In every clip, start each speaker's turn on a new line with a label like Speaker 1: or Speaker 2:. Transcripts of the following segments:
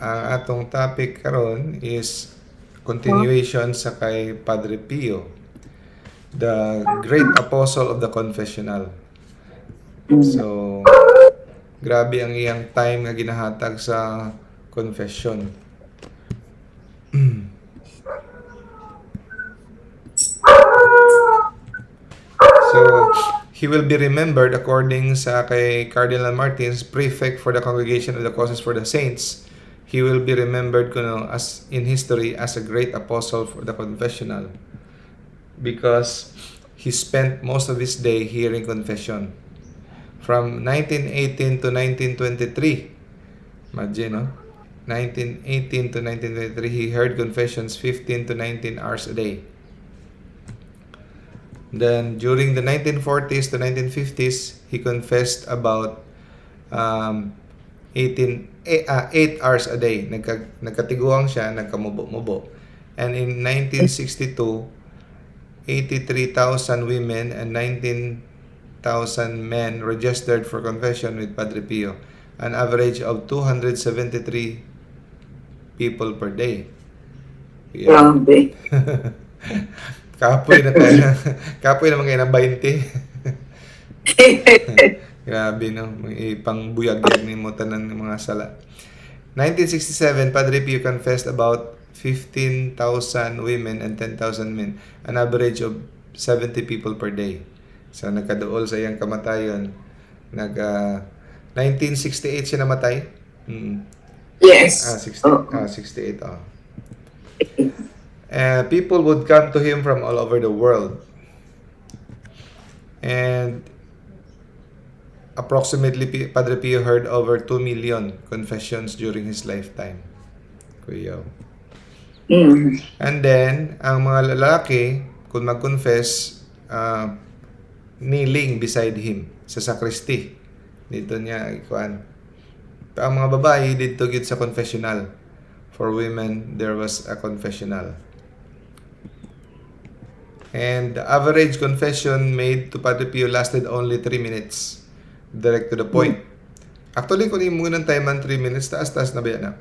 Speaker 1: ang atong topic karon is continuation sa kay Padre Pio, the great apostle of the confessional. So, grabe ang iyang time nga ginahatag sa confession. So, he will be remembered according sa kay Cardinal Martins, prefect for the Congregation of the Causes for the Saints. He will be remembered as in history as a great apostle for the confessional because he spent most of his day hearing confession. From 1918 to 1923, imagine, no? 1918 to 1923, he heard confessions 15 to 19 hours a day. Then, during the 1940s to 1950s, he confessed about 8 hours a day. Nagkatiguang siya, nagkamubo-mubo. And in 1962, 83,000 women and 19,000 men registered for confession with Padre Pio. An average of 273 people per day. Yeah. Kapoy na tayo. Kapoy naman kayo na 20. Grabe, no? May pangbuyag-yag ni mo tanan ng mga sala. 1967, Padre Pio confessed about 15,000 women and 10,000 men. An average of 70 people per day. So, nagkaduol sa iyang kamatayon. 1968 siya namatay?
Speaker 2: Yes.
Speaker 1: 68. People would come to him from all over the world. And approximately, Padre Pio heard over 2 million confessions during his lifetime. Kuya. And then, ang mga lalaki, kung mag-confess, kneeling beside him sa sacristy. Dito niya ikuan. Ang mga babae, dito gid sa confessional. For women, there was a confessional. And the average confession made to Padre Pio lasted only 3 minutes. Direct to the point. Actually, kung imunang time man 3 minutes, taas-taas na ba yan?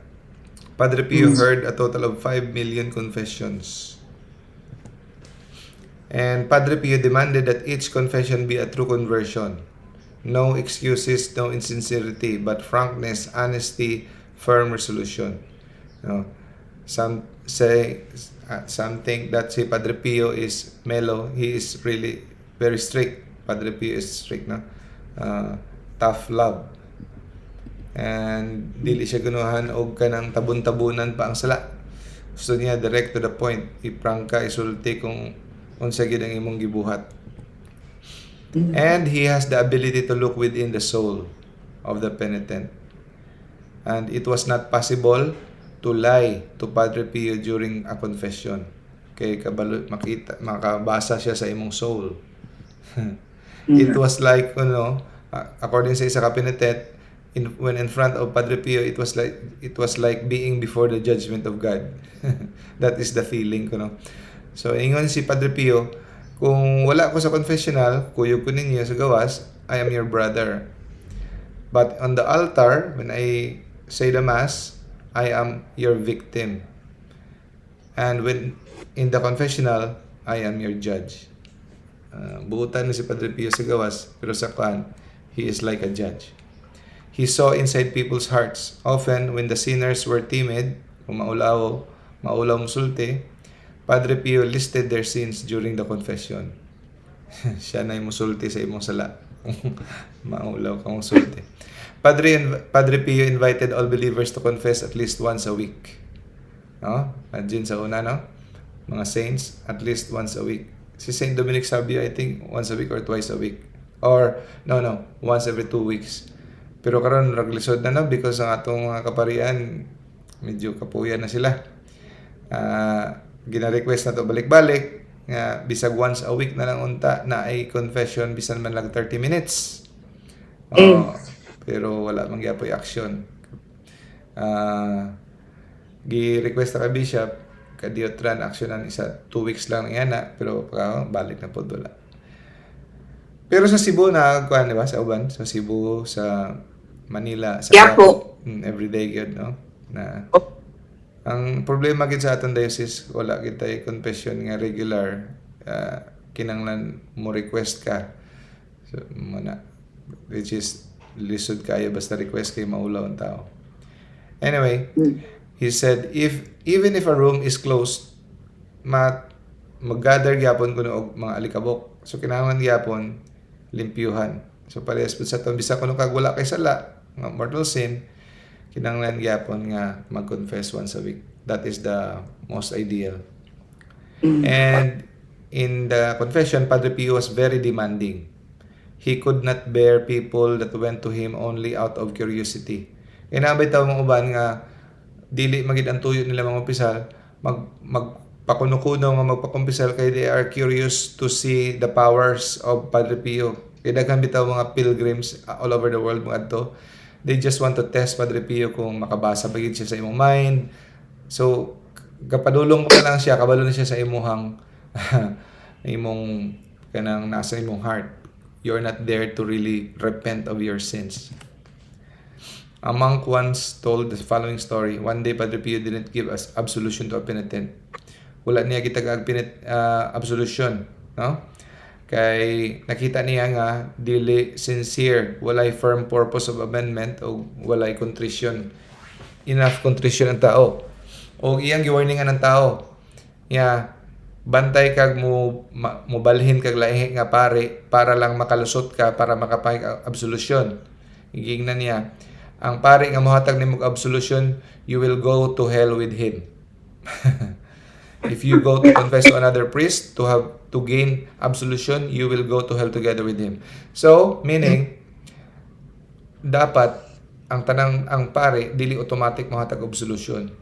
Speaker 1: Padre Pio heard a total of 5 million confessions. And Padre Pio demanded that each confession be a true conversion. No excuses, no insincerity, but frankness, honesty, firm resolution. Some think that si Padre Pio is mellow. He is really very strict. Padre Pio is strict, no? Tough love. And dili siya gunuhan og kanang tabun-tabunan pa ang sala. Gusto niya direct to the point. Iprangka, isulti kung unsa gid ang imong gibuhat. And he has the ability to look within the soul of the penitent. And it was not possible to lie to Padre Pio during a confession. Kay makabasa siya sa imong soul. It was like, according sa isa ka penitent, when in front of Padre Pio, it was like being before the judgment of God. That is the feeling ko, no. So ingon si Padre Pio, kung wala ko sa confessional, kuyog ko ninyo sa gawas, I am your brother. But on the altar, when I say the mass, I am your victim. And when in the confessional, I am your judge. Buutan ni si Padre Pio sa gawas, pero sa kwan, he is like a judge. He saw inside people's hearts. Often, when the sinners were timid, kung maulaw musulti, Padre Pio listed their sins during the confession. Siya na yung musulti sa imong sala. Maulaw kang musulti. Padre Pio invited all believers to confess at least once a week. No? Imagine sa una, no? Mga saints, at least once a week. Si Saint Dominic Sabio, I think, once a week or twice a week. Or, once every 2 weeks. Pero karon raglisod na, no? Because ang atong mga kaparian, medyo kapuyan na sila. Gina-request na to balik-balik. Bisag once a week na lang unta na ay confession, bisan man lang 30 minutes. Pero wala mang gyapoy action. Gi-request na ka bishop, kadiotran actionan isa 2 weeks lang yan pero balik na po wala. Pero sa Cebu na kuan, di ba? Sa uban, sa Cebu, sa Manila, sa
Speaker 2: Quiapo.
Speaker 1: Everyday good, no? na ang problema gid sa aton diocese, wala gid tay confession nga regular. Kinanglan mo request ka. So, muna, which is lisod kayo basta request kay maulaw ang tao. Anyway, he said, even if a room is closed, mag-gather gyapon kuno og mga alikabok. So kinahanglan gyapon limpyuhan. So parehas pud sa ton bisa kuno kag wala kay sala nga mortal sin, kinahanglan gyapon nga mag-confess once a week. That is the most ideal. And in the confession, Padre Pio was very demanding. He could not bear people that went to him only out of curiosity. Inabay taw mga uban nga dili magid ang tuyo nila mga opisyal, magpakuno-kuno nga magpakumpisal kay they are curious to see the powers of Padre Pio. Kaya daghan bitaw mga pilgrims all over the world mga adto. They just want to test Padre Pio kung makabasa ba gid siya sa imong mind. So kapadulong pa lang siya, kabalo na siya sa imuhang imong kanang nasa imong heart. You're not there to really repent of your sins. A monk once told the following story. One day, Padre Pio didn't give us absolution to a penitent. Wala niya gitag absolution, no? Kay nakita niya nga dili sincere, walay firm purpose of amendment o walay contrition, enough contrition ang tao. O iyang giwarningan ng tao. Bantay kag mo balhin kag lahi nga pare para lang makalusot ka para makapay absolution. Igingnan niya, ang pare nga mohatag nimo absolution, you will go to hell with him. If you go to confess to another priest to gain absolution, you will go to hell together with him. So, meaning dapat ang pare dili automatic mohatag absolution.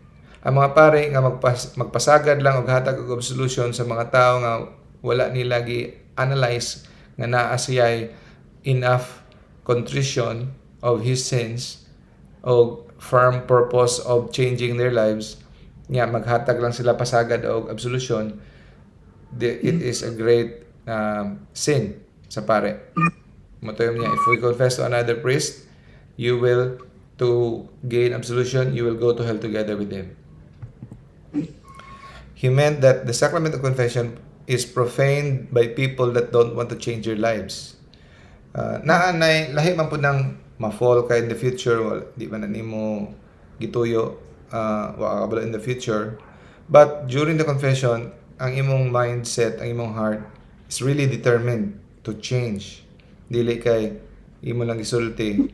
Speaker 1: Ang mga pare nga magpasagad lang og hatag og absolution sa mga tao nga wala nila gi-analyze nga naa siya'y enough contrition of his sins o firm purpose of changing their lives, nga maghatag lang sila pasagad og absolution, it is a great sin sa pare. Matoyom niya, if we confess to another priest, you will to gain absolution, you will go to hell together with him. He meant that the sacrament of confession is profaned by people that don't want to change their lives. Lahi man po nang ma-fall ka in the future, di man na nimo gituyo, wakakabalo in the future. But during the confession, ang imong mindset, ang imong heart is really determined to change. Dili kay imo lang gisulti,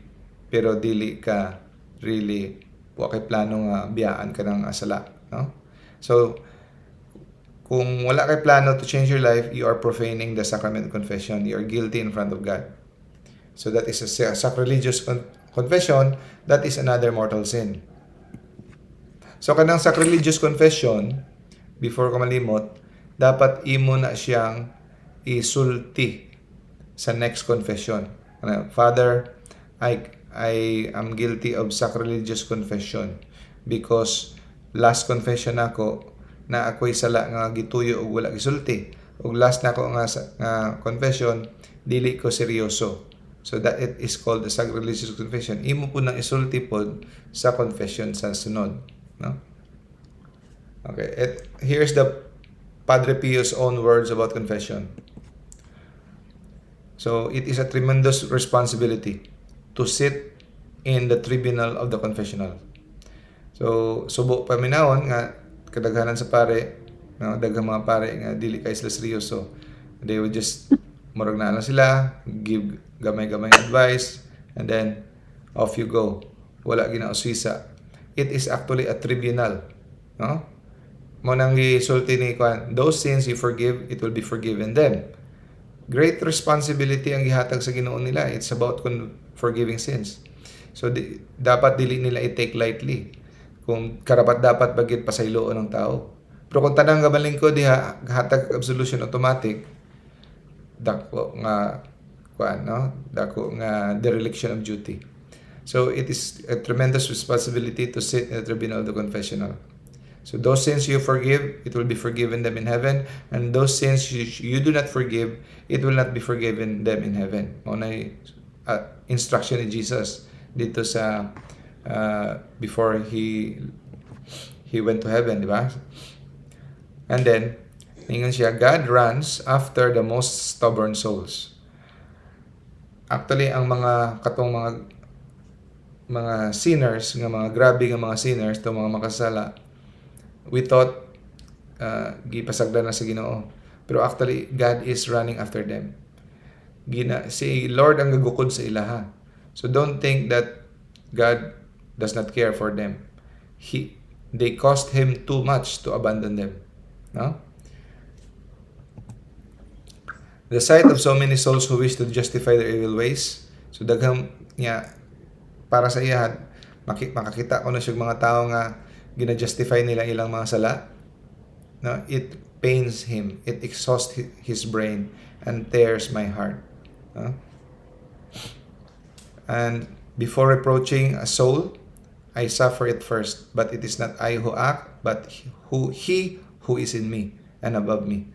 Speaker 1: pero dili ka really wa kay plano nga biyaan ka ng asala, no? So, kung wala kay plano to change your life, you are profaning the sacrament of confession. You are guilty in front of God. So that is a sacrilegious confession. That is another mortal sin. So kanang sacrilegious confession, before ka malimot, dapat imo na siyang isulti sa next confession. Father, I am guilty of sacrilegious confession because last confession ako na ako'y sala nga gituyo og wala gisulti. Ug last nako nga confession, dili ko seryoso. So that it is called the sacrilegious confession. Imo po nang isulti pod sa confession sa sunod, no? Okay, here's the Padre Pio's own words about confession. So it is a tremendous responsibility to sit in the tribunal of the confessional. So subo paminawon nga kadaghanan sa pare, no, daghang mga pare nga dili kay sila seryoso. They would just murag na lang sila, give gamay-gamay advice, and then off you go. Wala ginausisa. It is actually a tribunal, no? Mo nang gisulti ni Kwan, those sins you forgive, it will be forgiven them. Great responsibility ang gihatag sa Ginoo nila. It's about forgiving sins. So dapat dili nila i-take lightly. Kung karapat-dapat bagit pasayloon ng tao. Pero kung tanang gabaling ko diha hatag absolution automatic, dako nga dereliction of duty. So it is a tremendous responsibility to sit in the tribunal of the confessional. So those sins you forgive, it will be forgiven them in heaven, and those sins you do not forgive, it will not be forgiven them in heaven. Mao na instruction ni Jesus dito sa before he went to heaven, di ba? And then, ningon siya, God runs after the most stubborn souls. Actually, ang mga katong mga sinners, nga mga grabe nga mga sinners, itong mga makasala, we thought gipasagdan na sa Ginoo. Pero actually, God is running after them. Si Lord ang gagukod sa ilaha. So don't think that God does not care for them. They cost Him too much to abandon them. No? The sight of so many souls who wish to justify their evil ways, so daghang niya, para sa iya, makakita ko na siya mga tao nga gina-justify nila ilang mga sala. No? It pains him, it exhausts his brain, and tears my heart. No? And before reproaching a soul, I suffer it first, but it is not I who act, but He who is in me and above me.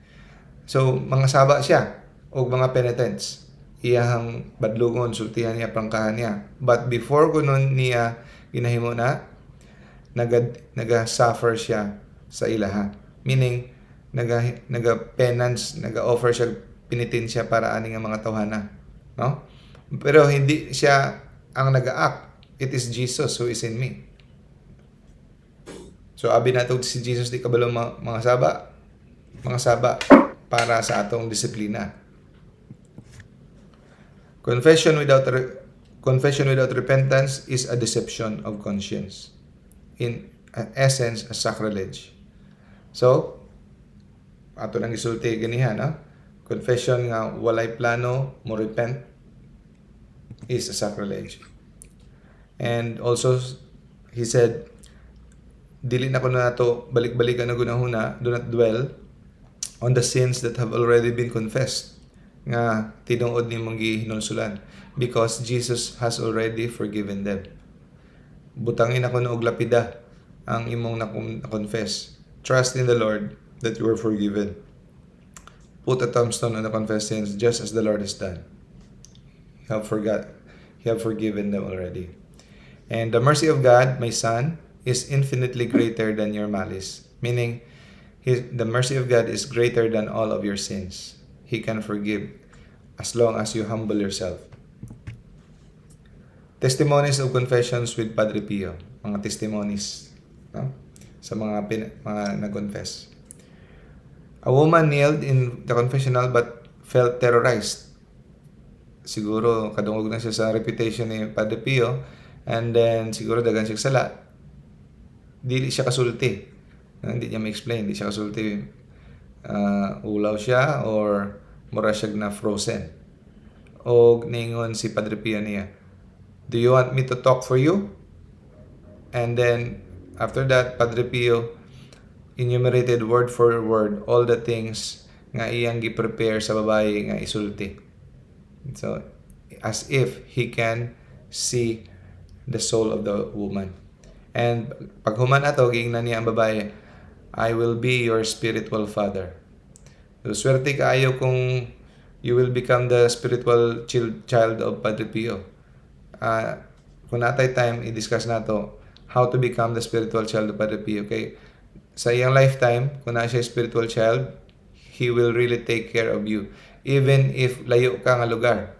Speaker 1: So, mga saba siya, o mga penitents, iyahang badlugon, sultihan niya, prangkahan niya. But before ko nun niya ginahimo na, naga-suffer siya sa ilaha. Meaning, naga-penance, naga-offer siya, pinitin siya para aning mga tawhana. No? Pero hindi siya ang naga-act. It is Jesus who is in me. So, abi nato si Jesus di kabalo mga saba para sa atong disiplina. Confession without repentance is a deception of conscience. In essence, a sacrilege. So, ato nang isulti ganihan, no? Confession nga walay plano mo repent is a sacrilege. And also, he said, dili na ko na to balik-balikan na gunahuna, do not dwell on the sins that have already been confessed nga tinuod ni mong gihinulsulan, because Jesus has already forgiven them. Butangin ako na og lapida ang imong na-confess. Trust in the Lord that you are forgiven. Put a tombstone on the confessed sins just as the Lord has done. You have forgiven them already. And the mercy of God, my son, is infinitely greater than your malice. Meaning, the mercy of God is greater than all of your sins. He can forgive as long as you humble yourself. Testimonies of confessions with Padre Pio. Mga testimonies, no? Sa mga nag-confess. A woman kneeled in the confessional but felt terrorized. Siguro kadungog na siya sa reputation ni Padre Pio, and then siguro dagan siya sala. Dili siya kasulti. Hindi niya ma-explain, hindi siya kasulti. Ulaw siya or mura siya na frozen. O ningon si Padre Pio niya, do you want me to talk for you? And then after that, Padre Pio enumerated word for word all the things nga iyang gi-prepare sa babae nga isulti. So, as if he can see the soul of the woman. And pag human ato, giingnan niya ang babae, I will be your spiritual father. So, swerte kaayo kung you will become the spiritual child of Padre Pio. Kung natay time, i-discuss nato how to become the spiritual child of Padre Pio. Okay? Sa iyang lifetime, kung na siya spiritual child, he will really take care of you. Even if layo ka nga lugar,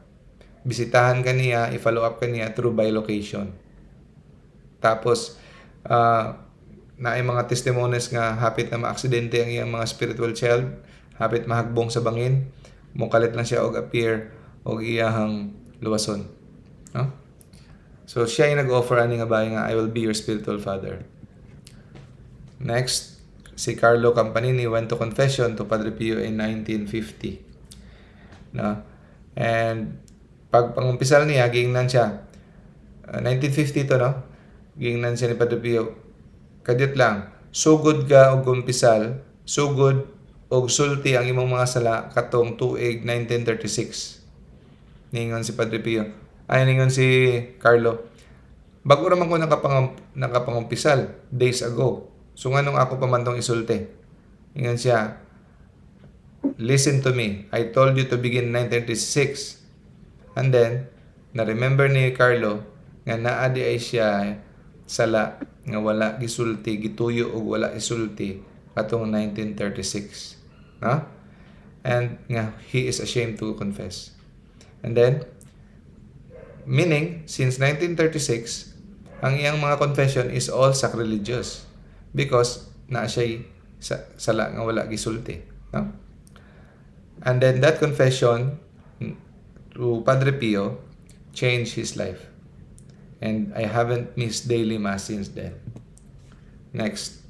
Speaker 1: bisitahan ka niya, i-follow up ka niya through by location. Tapos, na ay mga testimonies nga hapit na maaksidente ang iyang mga spiritual child, hapit mahagbong sa bangin, mukalit lang siya og appear og iyahang luwason. No? So, siya ay nag-offer ani nga bahay nga, I will be your spiritual father. Next, si Carlo Campanini went to confession to Padre Pio in 1950. No? And pag pangumpisal niya, giingnan siya. 1950 to, no? Giingnan siya ni Padre Pio. Kadit lang, sugod ka og kumpisal, sugod og sulti ang imong mga sala katong tuig 1936. Ningon si Padre Pio. Ningon si Carlo. Bago raman ko nakapangumpisal days ago. So nganong ako pamantong isulti? Ningon siya, listen to me. I told you to begin 1936. And then, na-remember ni Carlo nga naadi ay siya sala nga wala gisulti, gituyo og wala isulti atong 1936. No? And nga he is ashamed to confess. And then, meaning, since 1936, ang iyang mga confession is all sacrilegious because na siya'y sala nga wala gisulti. No? And then that confession to Padre Pio changed his life. And I haven't missed daily mass since then. Next.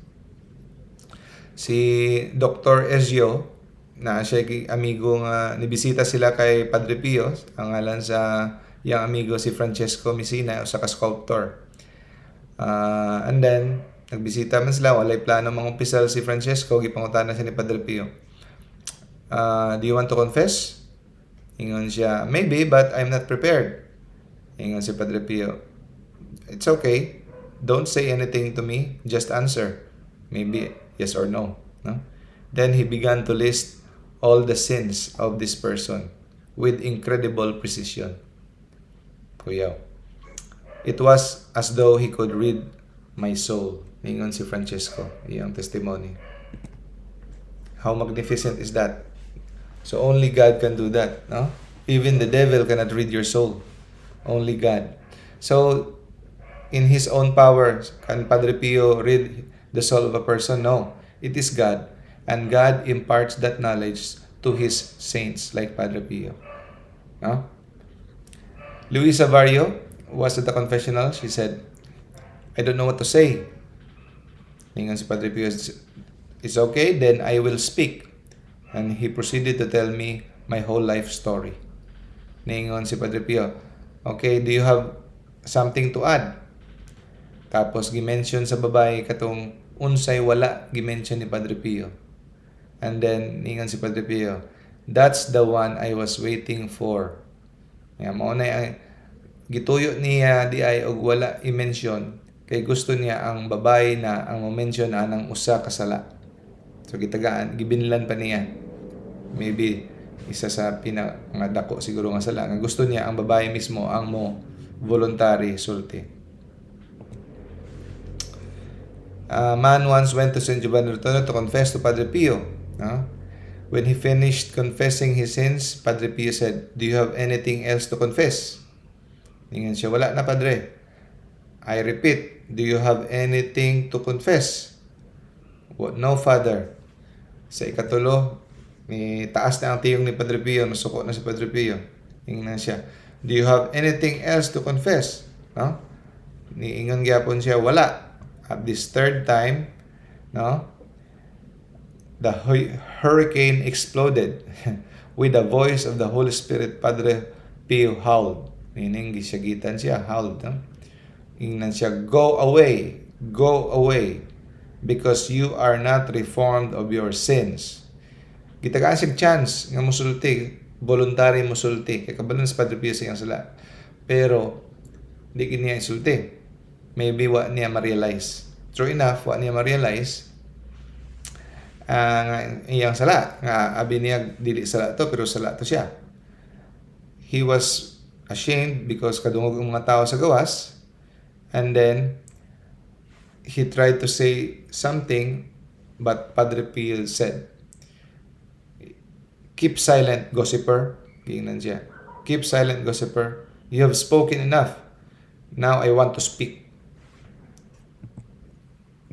Speaker 1: Si Dr. Ezio, na siya amigo nga nibisita sila kay Padre Pio, ang ngalan sa yang amigo si Francesco Messina, usa ka sculptor. And then nagbisita man sila, walay plano mangumpisal si Francesco, gipangutana siya ni Padre Pio. Do you want to confess? Ingon siya, maybe, but I'm not prepared. Ingon si Padre Pio, it's okay. Don't say anything to me. Just answer. Maybe yes or no. No? Then he began to list all the sins of this person with incredible precision. Kuyaw. It was as though he could read my soul. Ingon si Francesco. Iyang testimony. How magnificent is that? So only God can do that. No? Even the devil cannot read your soul. Only God. So, in his own power, can Padre Pio read the soul of a person? No. It is God. And God imparts that knowledge to his saints like Padre Pio. No? Luisa Vario was at the confessional. She said, I don't know what to say. Ningan si Padre Pio, it's okay, then I will speak. And he proceeded to tell me my whole life story. Ningon si Padre Pio, okay, do you have something to add? Tapos gimension sa babae katong unsay wala gimension ni Padre Pio. And then ningon si Padre Pio, that's the one I was waiting for. Mao na ang gituyo niya di ay og wala i-mention kay gusto niya ang babae na ang mo-mention anang usa ka sala. So gitagaan, gibinlan pa niya. Maybe isa sa mga dako siguro nga sala nga gusto niya ang babae mismo ang mo voluntary sulti. Man once went to St. Giovanni Rotondo to confess to Padre Pio. When he finished confessing his sins, Padre Pio said, do you have anything else to confess? Ingan siya, wala na Padre. I repeat, do you have anything to confess? What? No, Father. Sa ikatulo, may taas na ang tiyong ni Padre Pio, nasuko na si Padre Pio. Ingan siya, do you have anything else to confess? No? Niingon gyapon siya, wala. At this third time, no, the hurricane exploded. With the voice of the Holy Spirit, Padre Pio howled. Meaning, gisyagitan siya, howled. No? Ingnan siya, go away, because you are not reformed of your sins. Gitagaan siya chance nga musulti, voluntary musulti. Kaya kabalan sa Padre Pio siyang sala. Pero, di niya isulti. Maybe wa niya ma-realize. True enough, wa niya ma-realize iyang sala. Nga abi niya dili sala to, pero sala to siya. He was ashamed because kadungog ang mga tao sa gawas. And then, he tried to say something, but Padre Pio said, keep silent, gossiper. Gingnan siya. Keep silent, gossiper. You have spoken enough. Now I want to speak.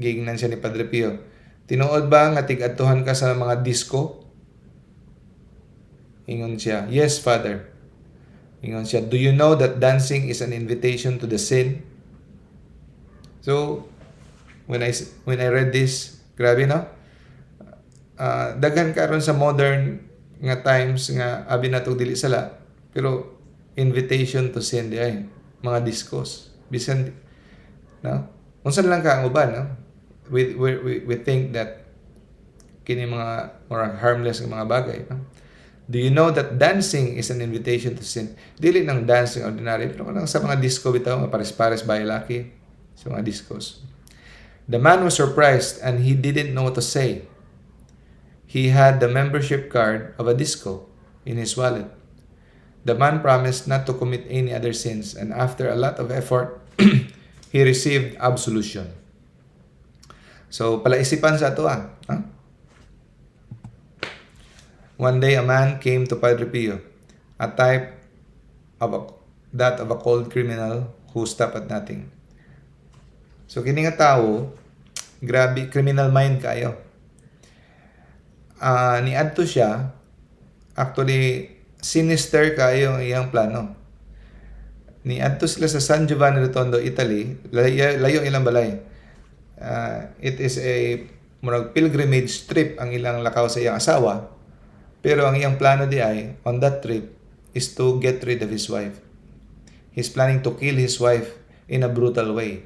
Speaker 1: Gingnan siya ni Padre Pio. Tinuod ba nga tig-adtuhan ka sa mga disco? Ingon siya, yes, Father. Ingon siya, do you know that dancing is an invitation to the sin? So, when I read this, grabe no? Daghan karon sa modern nga times nga abi natong dili sala, pero invitation to sin di ay mga discos. Bisan no? Unsa lang ka ang uban, no? We think that kini mga more harmless nga mga bagay, no? Do you know that dancing is an invitation to sin? Dili nang dancing ordinary, pero kanang sa mga disco bitaw nga pares-pares bailaki sa mga discos. The man was surprised and he didn't know what to say. He had the membership card of a disco in his wallet. The man promised not to commit any other sins, and after a lot of effort, he received absolution. So, palaisipan sa ato One day, a man came to Padre Pio, a type that of a cold criminal who stopped at nothing. So, kini nga tao, grabe, criminal mind kayo. Niadto siya, actually, sinister kayo ang iyang plano. Niadto sila sa San Giovanni Rotondo, Italy, layo ilang balay. It is a murag pilgrimage trip ang ilang lakaw sa iyang asawa, pero ang iyang plano di ay, on that trip, is to get rid of his wife. He's planning to kill his wife in a brutal way.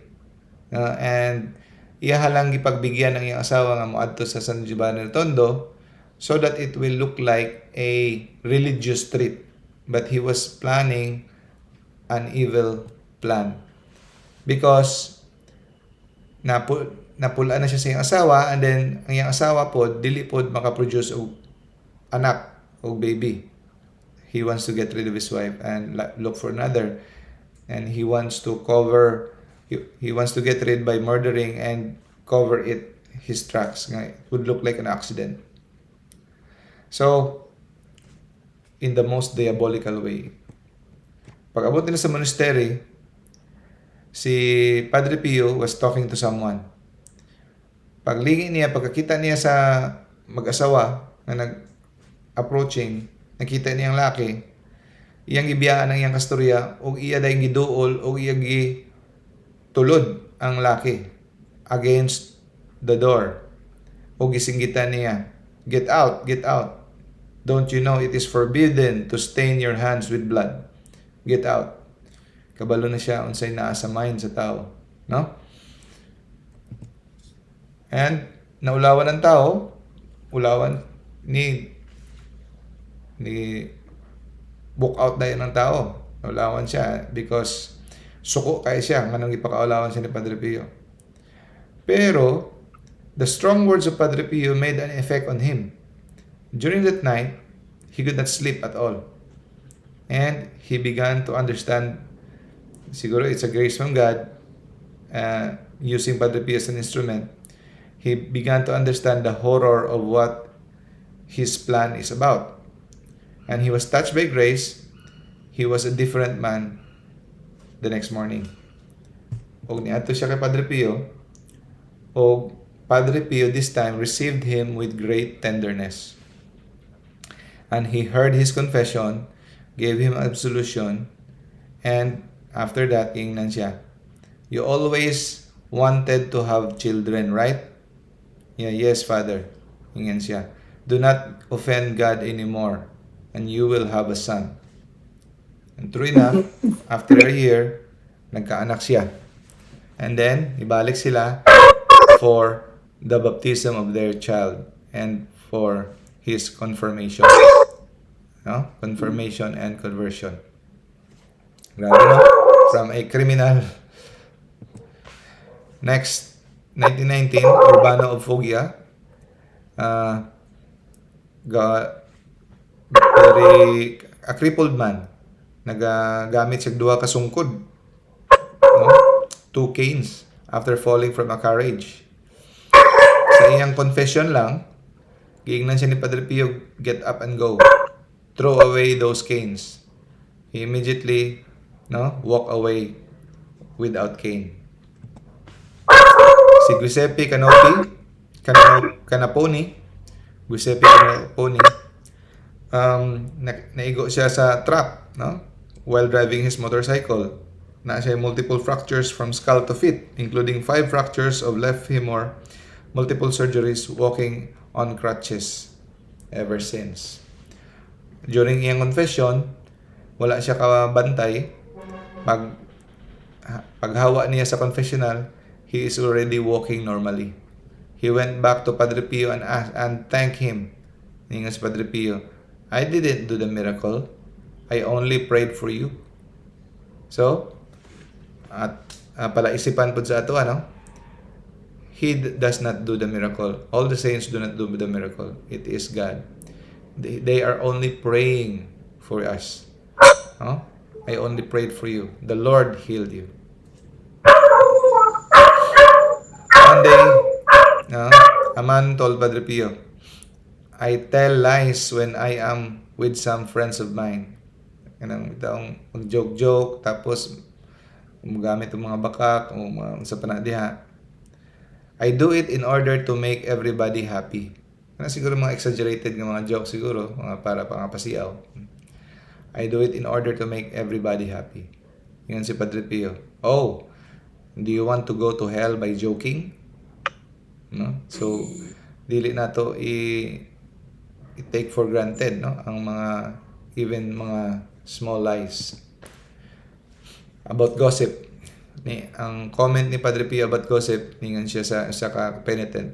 Speaker 1: And iya halang gipagbigyan ng iyang asawa nga moadto sa San Giovanni Rotondo so that it will look like a religious trip. But he was planning an evil plan. Because napula na siya sa iyang asawa, and then ang iyang asawa po, dili po makaproduce og anak o baby. He wants to get rid of his wife and look for another. And he wants to he wants to get rid by murdering and cover his tracks. It would look like an accident. So, in the most diabolical way. Pag-abot nila sa monastery, si Padre Pio was talking to someone. Paglingi niya, pagkakita niya sa mag-asawa na nag-approaching, nakita niyang laki, iyang gibiyaan ang iyang kasturya, o iya dahil giduol, o iya tulod ang laki against the door. O gisinggitan niya, get out, get out. Don't you know it is forbidden to stain your hands with blood? Get out. Kabalo na siya unsay naa sa mind sa tao, no? And naulawan ng tao, ulawan ni book out dayon ng tao. Naulawan siya because suko kay siya nganong ipakaulawan siya ni Padre Pio. Pero the strong words of Padre Pio made an effect on him. During that night, he could not sleep at all. And he began to understand, siguro it's a grace from God, using Padre Pio as an instrument. He began to understand the horror of what his plan is about. And he was touched by grace. He was a different man the next morning. Og niadto siya kay Padre Pio, og Padre Pio this time received him with great tenderness. And he heard his confession, gave him absolution, and after that, ingnan siya. You always wanted to have children, right? Yeah, yes, Father. Ingnan siya. Do not offend God anymore, and you will have a son. And true enough, after a year, nagkaanak siya. And then, ibalik sila for the baptism of their child and for his confirmation. No? Confirmation and conversion. Grabe, no? From a criminal. Next, 1919, Urbano of Foggia. A crippled man. Nagagamit siya duha ka sungkod. No? 2 canes after falling from a carriage. Sa iyang confession lang, giingnan siya ni Padre Pio, get up and go. Throw away those canes. He immediately walk away without cane. Si Giuseppe Canaponi, naigo siya sa trap, while driving his motorcycle. Na siya multiple fractures from skull to feet, including 5 fractures of left femur, multiple surgeries, walking on crutches ever since. During iyang confession, wala siya kabantay. Paghawa niya sa confessional, he is already walking normally. He went back to Padre Pio and asked and thanked him. Ningon si Padre Pio, I didn't do the miracle. I only prayed for you. So, palaisipan po sa ato, He does not do the miracle. All the saints do not do the miracle. It is God. They are only praying for us. I only prayed for you. The Lord healed you. day, no, a man told Padre Pio, I tell lies when I am with some friends of mine. Kanang taong mag-joke-joke, tapos gumagamit ng mga bakak o mga sa panadiha. I do it in order to make everybody happy. Ano siguro mga exaggerated ng mga joke siguro, mga para pangapasiyaw. I do it in order to make everybody happy. Yan si Padre Pio. Oh, do you want to go to hell by joking? No? So, dili na to i-take for granted, no? Ang mga, even mga small lies. About gossip. Ang comment ni Padre Pio about gossip, ningan siya sa ka-penitent.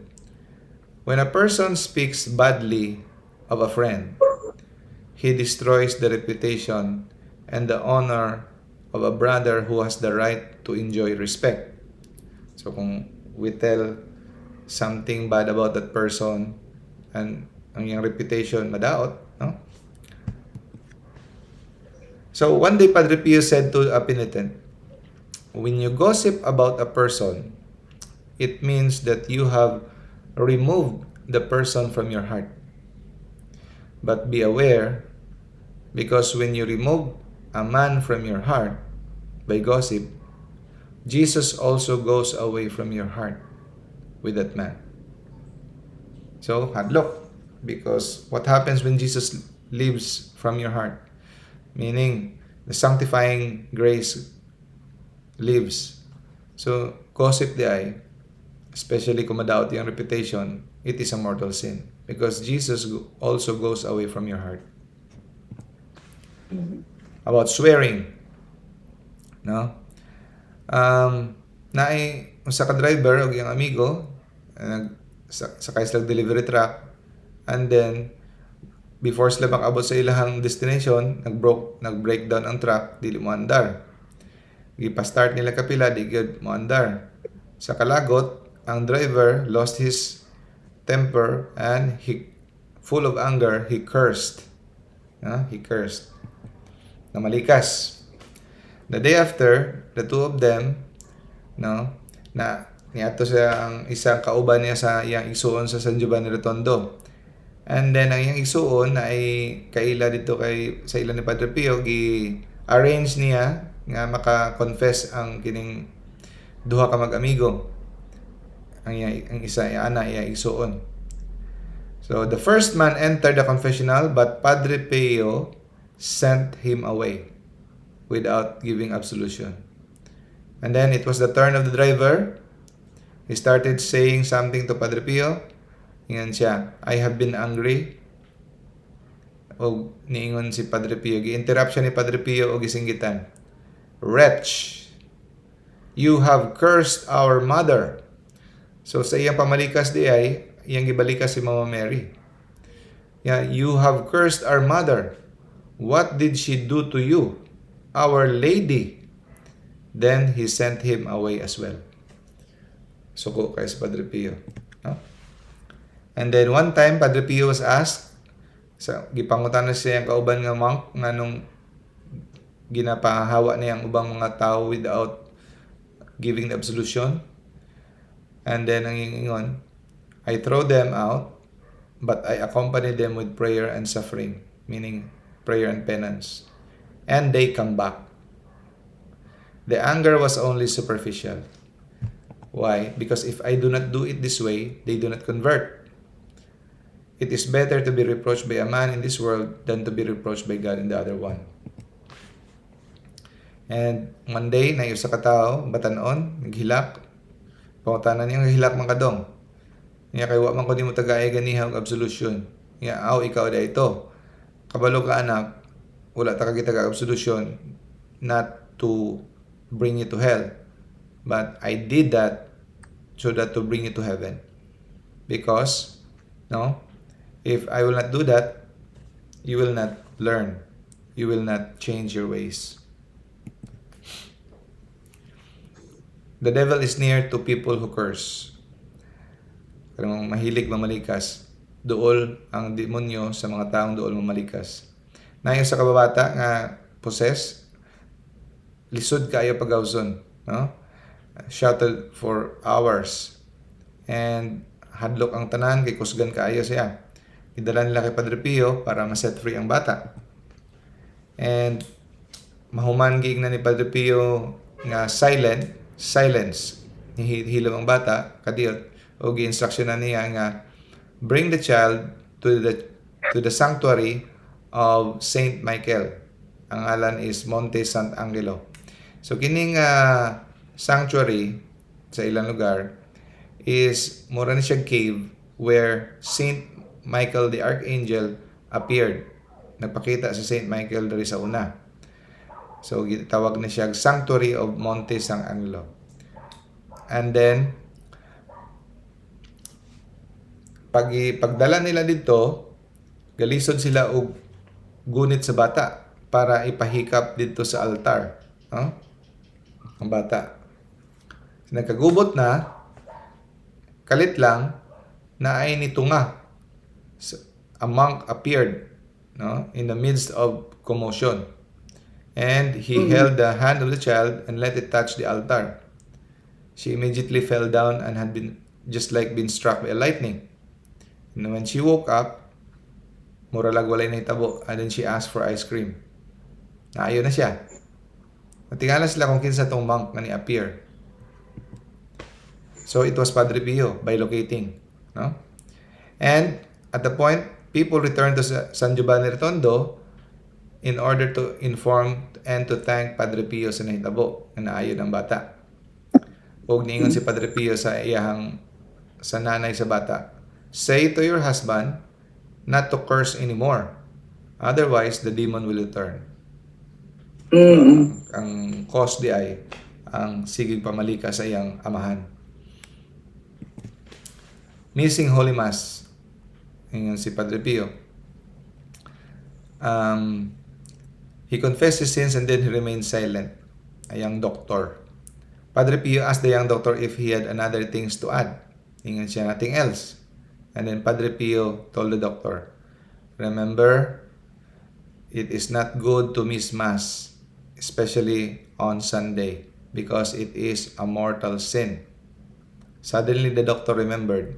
Speaker 1: When a person speaks badly of a friend, he destroys the reputation and the honor of a brother who has the right to enjoy respect. So kung we tell something bad about that person and ang iyang reputation madaot, no? So one day Padre Pio said to a penitent, when you gossip about a person, it means that you have removed the person from your heart. But be aware, because when you remove a man from your heart by gossip, Jesus also goes away from your heart with that man. So, hadlok. Because what happens when Jesus leaves from your heart? Meaning, the sanctifying grace leaves. So, gossip di ay, especially kung madaot yung reputation, it is a mortal sin. Because Jesus also goes away from your heart. About swearing. No? Naay usa ka driver og iyang amigo sakay sila delivery truck, and then before sila makabot sa ilahang destination, nag-breakdown ang truck, dili mo andar. Gipa-start nila kapila, di gyud mo andar. Sa kalagot, ang driver lost his temper and full of anger, he cursed. He cursed. Namalikas. The day after, the two of them, niadto siya ang isang kauban niya sa iyang igsuon sa San Giovanni Rotondo. And then ang iyang igsuon na ay kaila dito sa ilan ni Padre Pio, gi-arrange niya nga maka-confess ang kining duha ka mag-amigo. Ang isa ay ana iya igsuon. So the first man entered the confessional, but Padre Pio sent him away without giving absolution. And then it was the turn of the driver. He started saying something to Padre Pio. Ingan siya, I have been angry. O niingon si Padre Pio, gi-interrupt siya ni Padre Pio o gisinggitan. Wretch, you have cursed our mother. So sa iyang pamalikas di ay, iyang gibalikas si Mama Mary. Yeah, you have cursed our mother. What did she do to you? Our Lady. Then he sent him away as well. Suko kay si Padre Pio. No? And then one time, Padre Pio was asked, gipangutan na siya ang kauban nga monk nga nung ginapahawa niya ang ubang mga tao without giving the absolution. And then ang ingon, I throw them out, but I accompany them with prayer and suffering, meaning prayer and penance. And they come back. The anger was only superficial. Why? Because if I do not do it this way, they do not convert. It is better to be reproached by a man in this world than to be reproached by God in the other one. And one day, na sa katao, batanon, naghilak. Pangutanan niya, naghilak man kadong. Niya kay wa man ko di mo tagay ganiha og absolution. Niya, ikaw da ito. Kabalo ka anak, wala ta kagitaga absolution, not to bring you to hell. But I did that so that to bring you to heaven. Because, if I will not do that, you will not learn. You will not change your ways. The devil is near to people who curse. Kung mahilig mamalikas, duol ang demonyo sa mga taong duol mamalikas. Nayon sa kababata nga possess, lisod kaayo pagawson, no? Shouted for hours. And hadlok ang tanan kay kusgan kaayo siya. Idala nila kay Padre Pio para ma-set free ang bata. And mahuman giig na ni Padre Pio nga silence hihilaw ang bata kadiyot o gi-instruction na niya nga bring the child to the sanctuary of Saint Michael. Ang ngalan is Monte Sant Angelo. So kining sanctuary sa ilang lugar is mura na siya cave where Saint Michael the Archangel appeared. Nagpakita si Saint Michael diri sa una. So gitawag na siya Sanctuary of Monte San Angelo. And then pagdala nila dito, galisod sila og gunit sa bata para ipahikap dito sa altar, no? Ang bata. Nagkagubot na, kalit lang na ay nitunga. A monk appeared, no, in the midst of commotion. And he held the hand of the child and let it touch the altar. She immediately fell down and had been been struck by a lightning. And when she woke up, muralag walay nahitabo, and then she asked for ice cream. Naayo na siya. Natingala sila kung kinsa tong monk nga ni-appear. So it was Padre Pio by locating, no? And at the point, people returned to San Giovanni Rotondo in order to inform and to thank Padre Pio sa nahitabo na naayo ng bata. Ug niingon si Padre Pio sa nanay sa bata, say to your husband not to curse anymore. Otherwise, the demon will return. Ang cause di ay ang sigig pamalika sa iyang amahan. Missing Holy Mass. Ngayon si Padre Pio. He confessed his sins and then he remained silent. A young doctor. Padre Pio asked the young doctor if he had another things to add. Ngayon siya, nothing else. And then Padre Pio told the doctor, remember, it is not good to miss Mass, especially on Sunday, because it is a mortal sin. Suddenly, the doctor remembered,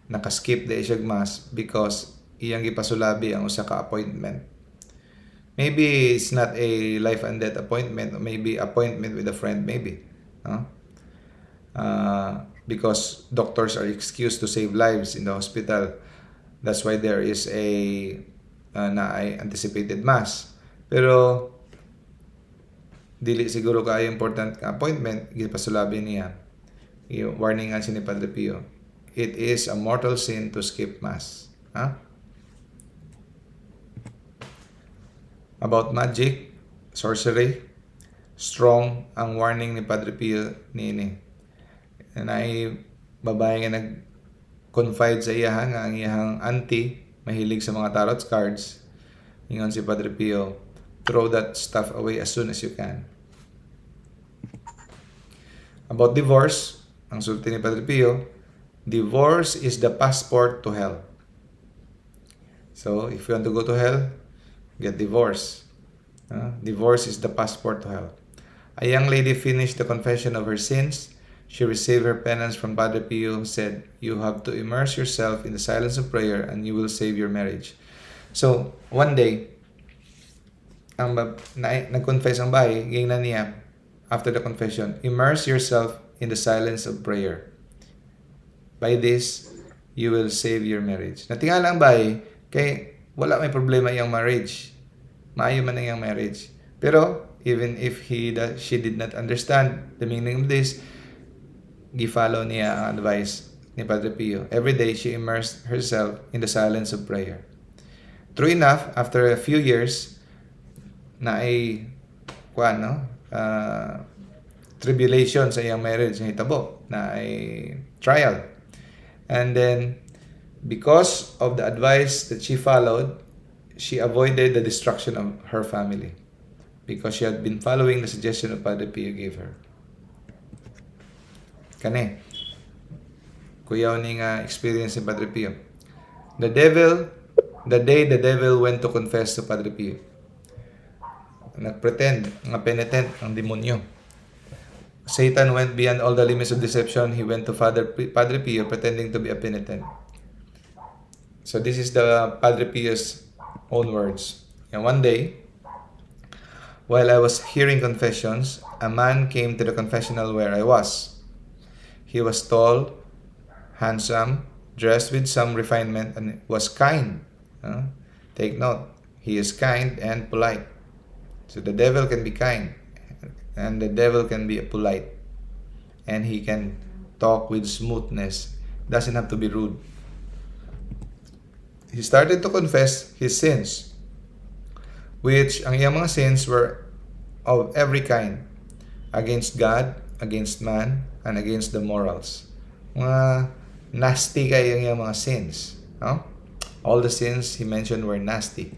Speaker 1: nakaskip di siya Mass because iyang gipasulabi ang usa ka appointment. Maybe it's not a life and death appointment, or maybe appointment with a friend, maybe. No? Because doctors are excused to save lives in the hospital. That's why there is a anticipated Mass. Pero dili siguro kaayo important appointment, gipasulabi niya. Warningan siya ni Padre Pio. It is a mortal sin to skip Mass. About magic, sorcery, strong ang warning ni Padre Pio niini. Na ay babae nga nag-confide sa iya nga ang iyang auntie mahilig sa mga tarot cards. Ingon si Padre Pio, throw that stuff away as soon as you can. About divorce, ang sulti ni Padre Pio, divorce is the passport to hell. So, if you want to go to hell, get divorced. Divorce is the passport to hell. A young lady finished the confession of her sins. She received her penance from Padre Pio, who said, you have to immerse yourself in the silence of prayer and you will save your marriage. So, one day, nag-confess ang bahay, gingnan niya, after the confession, immerse yourself in the silence of prayer. By this, you will save your marriage. Natingala ang bahay, kay wala may problema iyang marriage. Maayo man ang iyang marriage. Pero, even if she did not understand the meaning of this, gi-follow niya ang advice ni Padre Pio. Every day, she immersed herself in the silence of prayer. True enough, after a few years, na ay tribulation sa iyang marriage, na hitabo, na ay trial. And then, because of the advice that she followed, she avoided the destruction of her family. Because she had been following the suggestion of Padre Pio gave her. Kani, kuyaw ni nga experience ni Padre Pio. The day the devil went to confess to Padre Pio, nagpretend, nga penitent ang demonyo. Satan went beyond all the limits of deception. He went to Padre Pio pretending to be a penitent. So this is the Padre Pio's own words. And one day, while I was hearing confessions, a man came to the confessional where I was. He was tall, handsome, dressed with some refinement, and was kind. Take note, he is kind and polite. So the devil can be kind, and the devil can be polite, and he can talk with smoothness. Doesn't have to be rude. He started to confess his sins, which ang iyang mga sins were of every kind, against God, against man, and against the morals. Mga nasty kayo yung mga sins. No? All the sins he mentioned were nasty.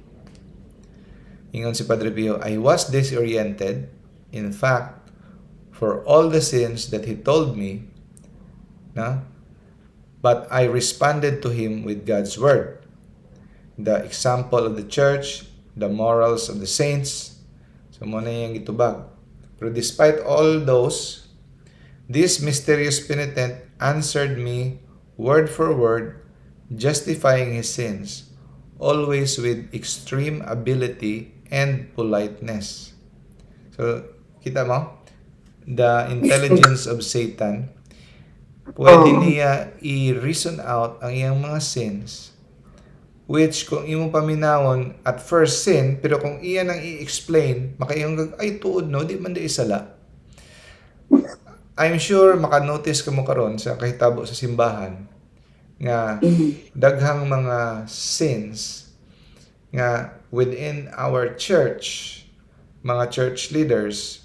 Speaker 1: Ingon si Padre Pio, I was disoriented. In fact, for all the sins that he told me, no? But I responded to him with God's word. The example of the church, the morals of the saints. So muna yung gitubag. Pero despite all those, this mysterious penitent answered me word for word, justifying his sins, always with extreme ability and politeness. So, kita mo? The intelligence of Satan, pwede niya i-reason out ang iyang mga sins, which kung imong paminawon at first sin, pero kung iyan ang i-explain, makayong ay tuod no, di man di isala. I'm sure makanotice ka mo karon sa kahitabo sa simbahan nga daghang mga sins nga within our church, mga church leaders,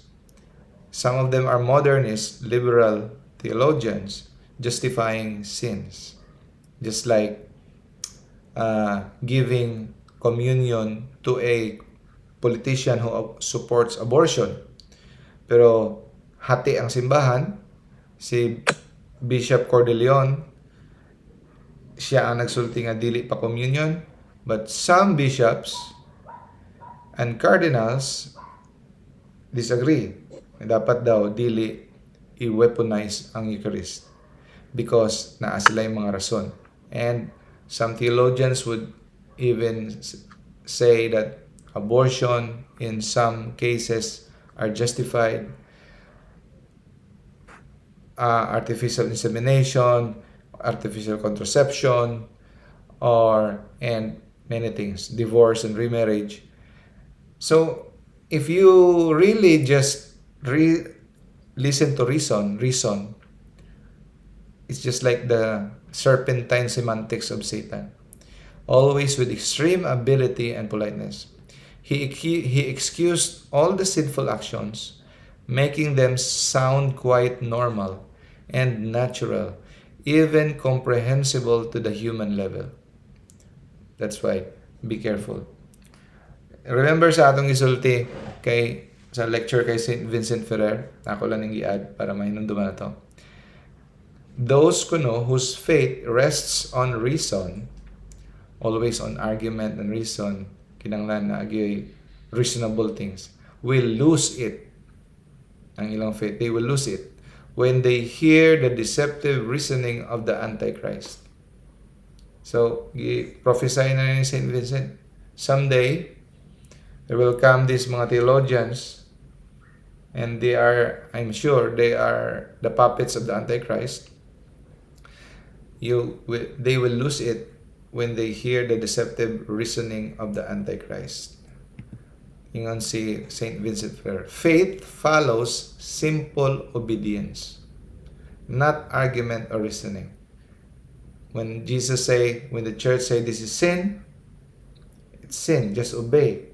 Speaker 1: some of them are modernist, liberal theologians, justifying sins. Just like giving communion to a politician who supports abortion. Pero hati ang simbahan, si Bishop Cordeleon, siya ang nagsulti nga dili pa communion, but some bishops and cardinals disagree. Dapat daw dili i-weaponize ang Eucharist because naa sila yung mga rason. And some theologians would even say that abortion in some cases are justified, artificial insemination, artificial contraception, and many things, divorce and remarriage. So if you really just listen to reason, it's just like the serpentine semantics of Satan, always with extreme ability and politeness. He excused all the sinful actions, making them sound quite normal and natural, even comprehensible to the human level. That's why, be careful. Remember sa atong isulti sa lecture kay St. Vincent Ferrer, ako lang yung i-add para mahinumduman na to. Those kuno whose faith rests on reason, always on argument and reason, kinanglan na agay reasonable things, will lose it. Ang ilang faith, they will lose it when they hear the deceptive reasoning of the Antichrist. So, prophesy na ni St. Vincent, someday, there will come these mga theologians, and they are, I'm sure, they are the puppets of the Antichrist. They will lose it when they hear the deceptive reasoning of the Antichrist. Ingon si St. Vincent Ferrer, faith follows simple obedience, not argument or reasoning. When the church say this is sin, it's sin, just obey.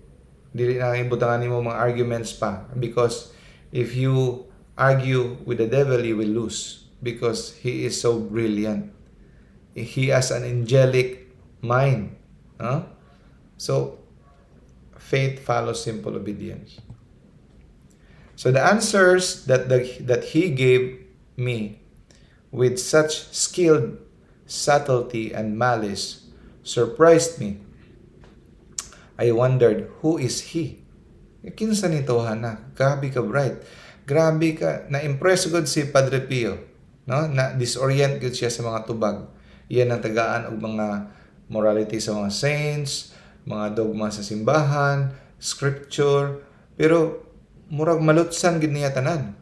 Speaker 1: Dili na ibutangan nimo mga arguments pa, because if you argue with the devil, you will lose because he is so brilliant. He has an angelic mind. So, faith follows simple obedience. So the answers that he gave me with such skilled subtlety and malice surprised me. I wondered, who is he? Kinsa nito hana? Grabe ka bright. Grabe ka, na-impress gud si Padre Pio, no? Na disorient gud siya sa mga tubag. Iyan ang tagaan og mga morality sa mga saints, mga dogma sa simbahan, scripture, pero murag malutsan gid niya tanan.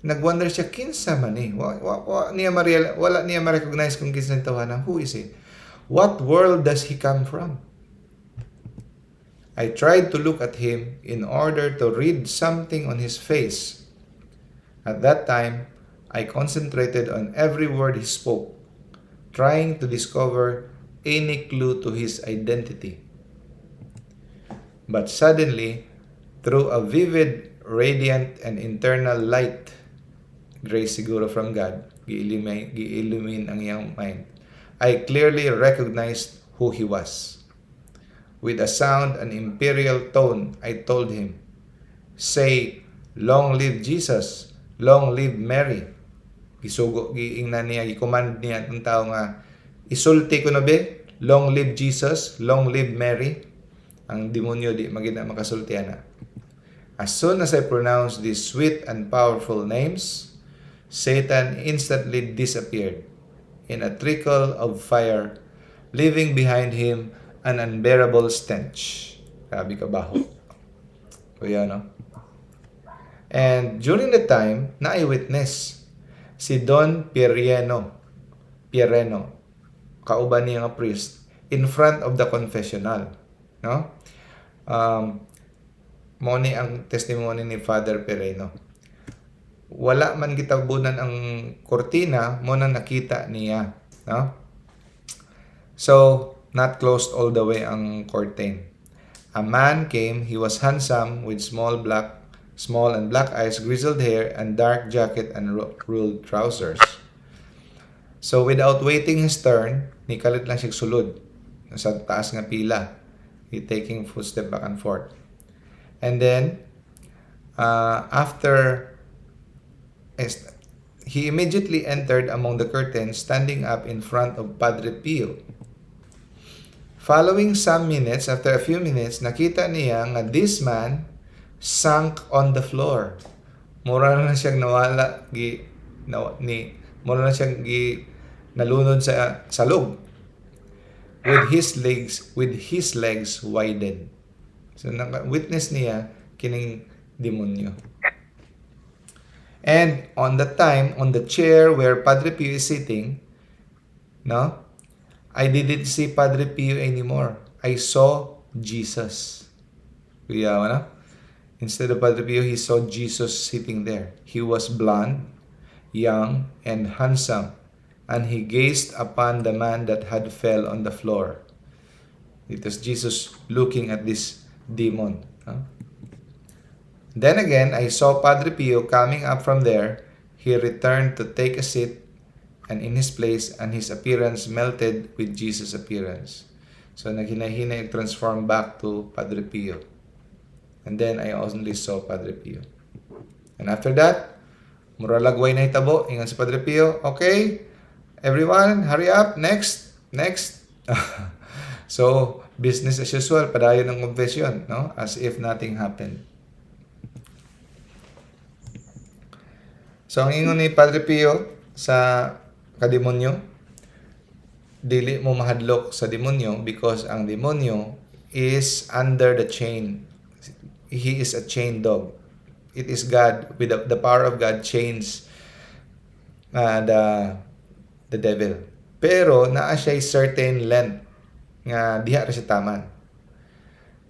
Speaker 1: Nagwonder siya kinsa man ni. Wala niya ma-recognize kung kinsa tawanan. Who is he? What world does he come from? I tried to look at him in order to read something on his face. At that time, I concentrated on every word he spoke, trying to discover any clue to his identity. But suddenly, through a vivid, radiant, and internal light, grace siguro from God, gi-illumine ang iyang mind, I clearly recognized who he was. With a sound and imperial tone, I told him, "Say, long live Jesus, long live Mary." Gisugo, giingnan niya, gi-command niya ang tao nga, isulti ko na be, long live Jesus, long live Mary. Ang demonyo di magina makasultihan na. As soon as I pronounced these sweet and powerful names, Satan instantly disappeared in a trickle of fire, leaving behind him an unbearable stench. Grabe kabaho. Kuya, no? And during the time, na-eyewitness si Don Pierreno, kauban niya nga priest, in front of the confessional. No? Mo ni ang testimony ni Father Pierreno. Wala man gitabunan ang kortina, mo na nakita niya. No? So, not closed all the way ang curtain. A man came, he was handsome with small and black eyes, grizzled hair, and dark jacket and ruled trousers. So without waiting his turn, nikalit lang siya sulod sa taas nga pila. He taking footstep back and forth. And then, he immediately entered among the curtains, standing up in front of Padre Pio. Following after a few minutes, nakita niya nga this man sunk on the floor. Mura na siyang nawala, mura na siyang nalunod sa salog. With his legs widened. So witness niya kining demonyo. And on the chair where Padre Pio is sitting, no? I didn't see Padre Pio anymore. I saw Jesus. Kuya, ano? Instead of Padre Pio, he saw Jesus sitting there. He was blond, young, and handsome, and he gazed upon the man that had fell on the floor. It was Jesus looking at this demon. Then again, I saw Padre Pio coming up from there. He returned to take a seat, and in his place, and his appearance melted with Jesus' appearance. So naghinahinay, transformed back to Padre Pio. And then I only saw Padre Pio. And after that, muralagway na hitabo, ingan si Padre Pio, okay, everyone, hurry up, next. So, business as usual, padayon ng confession, no? As if nothing happened. So, ang ingon ni Padre Pio sa kademonyo, dili mo mahadlok sa demonyo because ang demonyo is under the chain. He is a chain dog. It is God, with the power of God, chains the devil. Pero naa siya certain length nga diha ra siya taman.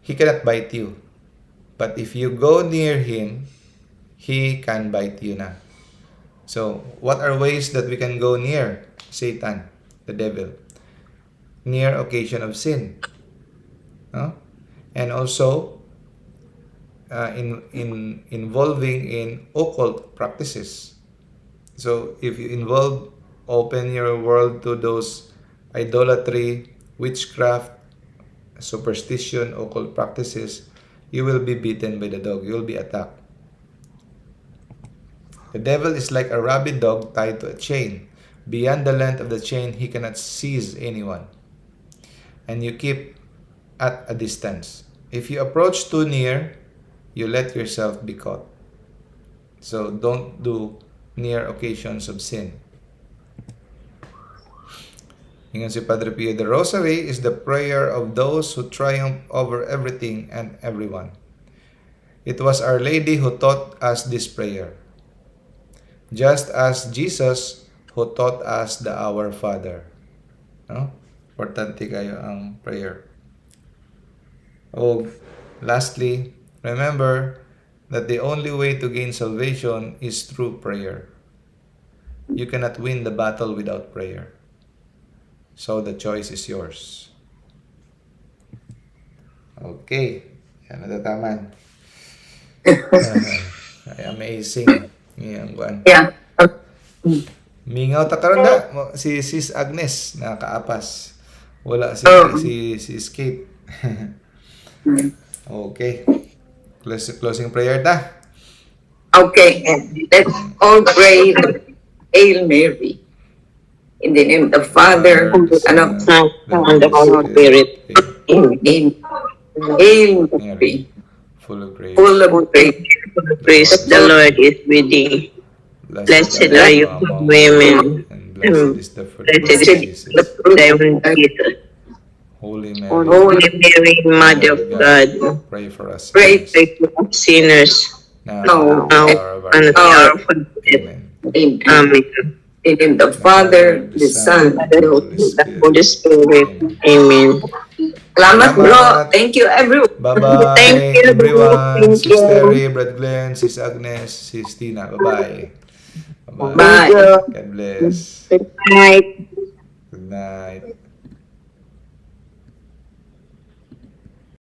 Speaker 1: He cannot bite you. But if you go near him, he can bite you na. So, what are ways that we can go near Satan, the devil? Near occasion of sin. No? And also, involving in occult practices. So, if you open your world to those idolatry, witchcraft, superstition, occult practices, you will be beaten by the dog. You will be attacked. The devil is like a rabid dog tied to a chain. Beyond the length of the chain, he cannot seize anyone. And you keep at a distance. If you approach too near, you let yourself be caught. So don't do near occasions of sin. Ingon si Padre Pio, the Rosary is the prayer of those who triumph over everything and everyone. It was Our Lady who taught us this prayer, just as Jesus who taught us the Our Father. No? Importante kayo ang prayer. Oh, lastly, remember that the only way to gain salvation is through prayer. You cannot win the battle without prayer. So the choice is yours. Okay. Yan, natataman. Ay, amazing. Yan, buwan.
Speaker 2: Yeah.
Speaker 1: Mingaw ta karon na si Sis Agnes nakaapas. Wala si
Speaker 2: Oh.
Speaker 1: si Skate. Okay. Closing prayer ta.
Speaker 2: Okay, and let's all pray Hail Mary. In the name of the Father, and of the
Speaker 3: Son, and the Holy Spirit.
Speaker 2: Amen. Hail Mary,
Speaker 1: Full of grace.
Speaker 2: full of grace.
Speaker 3: Praise the Lord is with thee. Blessed are you among women,
Speaker 1: And blessed is the fruit of
Speaker 3: blessed
Speaker 1: thy
Speaker 3: is
Speaker 1: Jesus.
Speaker 3: thy womb, Jesus.
Speaker 1: Holy Mary,
Speaker 3: Holy Mary, Mother of God,
Speaker 1: pray for us
Speaker 2: Pray
Speaker 1: sinners,
Speaker 3: pray for us sinners,
Speaker 1: now
Speaker 3: now
Speaker 1: and at the hour of our
Speaker 3: and at the
Speaker 1: death.
Speaker 3: hour of our death.
Speaker 1: Amen.
Speaker 2: Amen.
Speaker 3: Amen.
Speaker 2: In the name of the Father, the Son, and the Holy
Speaker 3: The Holy Spirit. Amen.
Speaker 2: Salamat, bro.
Speaker 1: Salamat.
Speaker 2: Thank you, everyone.
Speaker 1: Bye-bye,
Speaker 3: Thank you,
Speaker 1: everyone.
Speaker 3: thank
Speaker 1: Sis
Speaker 3: you.
Speaker 1: Terry, Brad Glenn, Sis Agnes, Sis Tina. Bye-bye. Bye-bye.
Speaker 2: Bye.
Speaker 1: God bless.
Speaker 3: Good night.
Speaker 1: Good night.